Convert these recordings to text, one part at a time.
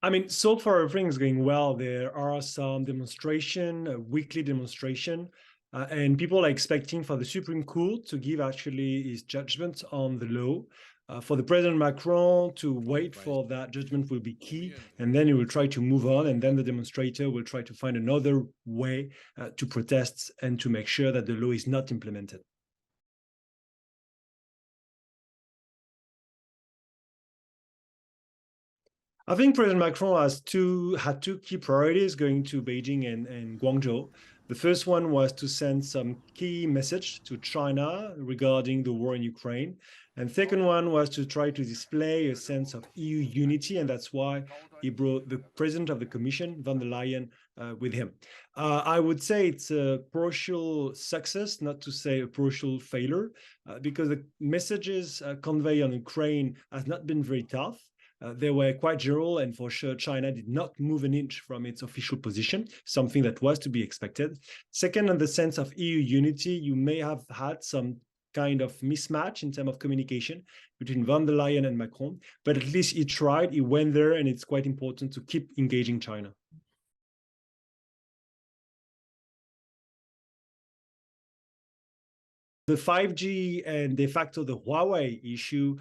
I mean, so far everything's going well. There are some demonstration, a weekly demonstration, and people are expecting for the Supreme Court to give actually his judgment on the law. For the President Macron to wait for that judgment will be key, and then he will try to move on, and then the demonstrator will try to find another way to protest and to make sure that the law is not implemented. I think President Macron had two key priorities going to Beijing and Guangzhou. The first one was to send some key message to China regarding the war in Ukraine. And second one was to try to display a sense of EU unity. And that's why he brought the president of the Commission, von der Leyen, with him. I would say it's a partial success, not to say a partial failure, because the messages conveyed on Ukraine has not been very tough. They were quite general, and for sure, China did not move an inch from its official position, something that was to be expected. Second, in the sense of EU unity, you may have had some kind of mismatch in terms of communication between von der Leyen and Macron, but at least he tried, he went there, and it's quite important to keep engaging China. The 5G and de facto the Huawei issue,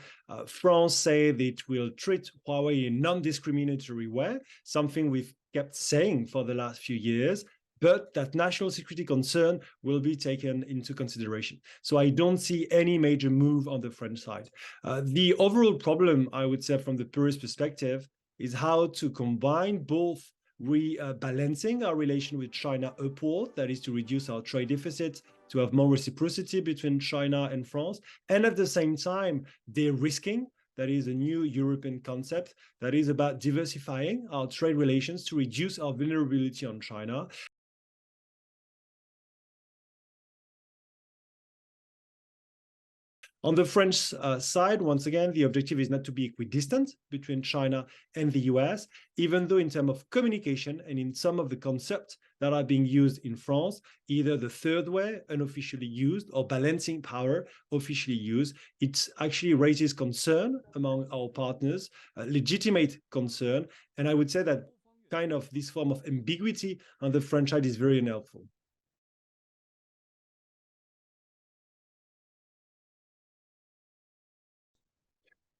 France said it will treat Huawei in non-discriminatory way, something we've kept saying for the last few years, but that national security concern will be taken into consideration. So I don't see any major move on the French side. The overall problem, I would say, from the purist perspective, is how to combine both rebalancing our relation with China upward, that is to reduce our trade deficit, to have more reciprocity between China and France, and at the same time, de-risking, that is a new European concept that is about diversifying our trade relations to reduce our vulnerability on China. On the French side, once again, the objective is not to be equidistant between China and the US, even though in terms of communication and in some of the concepts that are being used in France, either the third way, unofficially used, or balancing power, officially used, it actually raises concern among our partners, legitimate concern. And I would say that kind of this form of ambiguity on the French side is very unhelpful.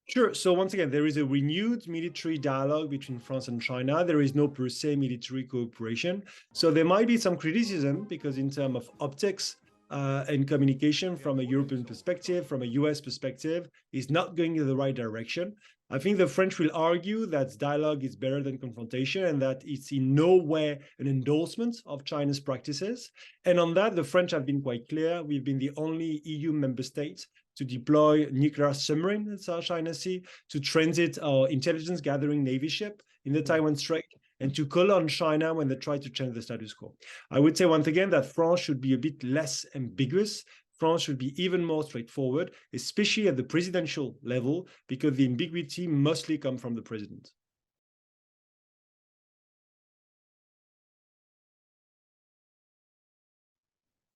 Sure. So once again, there is a renewed military dialogue between France and China. There is no per se military cooperation. So there might be some criticism because in terms of optics and communication from a European perspective, from a US perspective, is not going in the right direction. I think the French will argue that dialogue is better than confrontation and that it's in no way an endorsement of China's practices. And on that, the French have been quite clear. We've been the only EU member state to deploy nuclear submarine in South China Sea, to transit our intelligence gathering Navy ship in the Taiwan Strait, and to call on China when they try to change the status quo. I would say once again that France should be a bit less ambiguous. France should be even more straightforward, especially at the presidential level, because the ambiguity mostly comes from the president.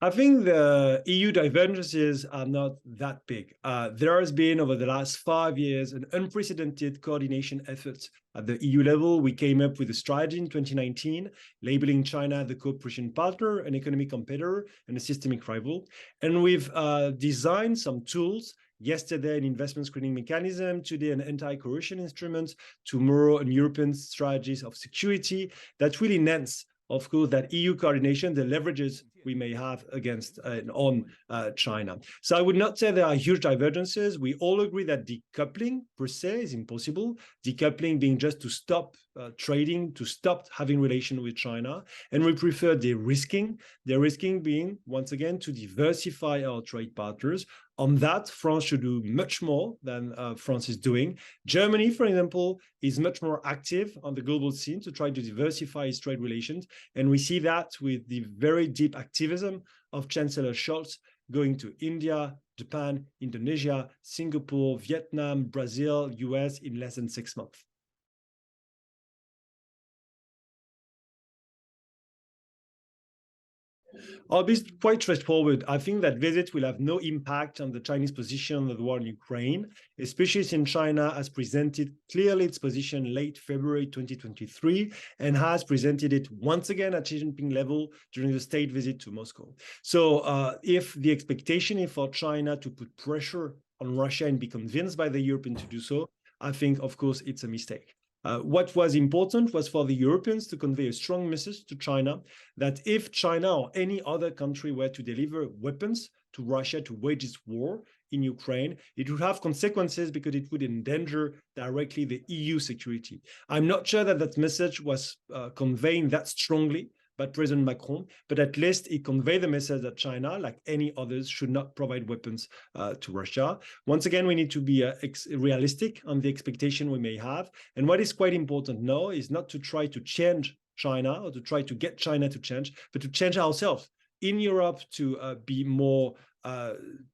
I think the EU divergences are not that big. There has been, over the last 5 years, an unprecedented coordination effort at the EU level. We came up with a strategy in 2019, labeling China the cooperation partner, an economic competitor, and a systemic rival. And we've designed some tools. Yesterday, an investment screening mechanism, today an anti-coercion instrument, tomorrow an European strategies of security that will enhance, of course, that EU coordination, the leverages we may have against and on China. So I would not say there are huge divergences. We all agree that decoupling per se is impossible. Decoupling being just to stop trading, to stop having relation with China. And we prefer de-risking being, once again, to diversify our trade partners. On that, France should do much more than France is doing. Germany, for example, is much more active on the global scene to try to diversify its trade relations. And we see that with the very deep activism of Chancellor Scholz going to India, Japan, Indonesia, Singapore, Vietnam, Brazil, US in less than 6 months. I'll be quite straightforward. I think that visit will have no impact on the Chinese position on the war in Ukraine, especially since China has presented clearly its position late February 2023 and has presented it once again at Xi Jinping level during the state visit to Moscow. So if the expectation is for China to put pressure on Russia and be convinced by the Europeans to do so, I think, of course, it's a mistake. What was important was for the Europeans to convey a strong message to China that if China or any other country were to deliver weapons to Russia to wage its war in Ukraine, it would have consequences because it would endanger directly the EU security. I'm not sure that that message was conveying that strongly by President Macron, but at least it conveyed the message that China, like any others, should not provide weapons to Russia. Once again, we need to be realistic on the expectation we may have. And what is quite important now is not to try to change China or to try to get China to change, but to change ourselves in Europe to be more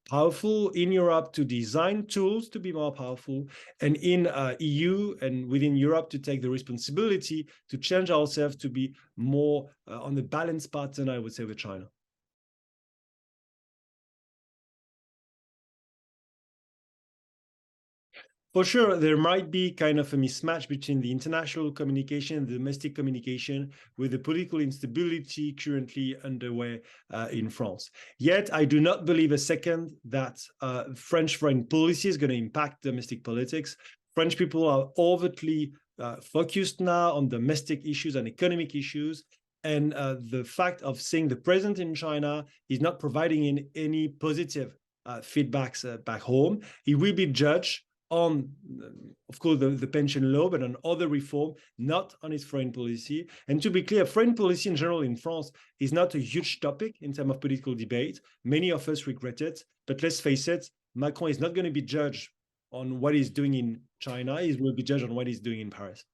powerful, in Europe to design tools to be more powerful, and in EU and within Europe to take the responsibility to change ourselves to be more on the balanced pattern, I would say, with China. For sure, there might be kind of a mismatch between the international communication and the domestic communication with the political instability currently underway in France. Yet, I do not believe a second that French foreign policy is going to impact domestic politics. French people are overtly focused now on domestic issues and economic issues. And the fact of seeing the president in China is not providing any positive feedbacks back home. He will be judged on, of course, the pension law, but on other reform, not on his foreign policy. And to be clear, foreign policy in general in France is not a huge topic in terms of political debate. Many of us regret it, but let's face it, Macron is not going to be judged on what he's doing in China. He will be judged on what he's doing in Paris.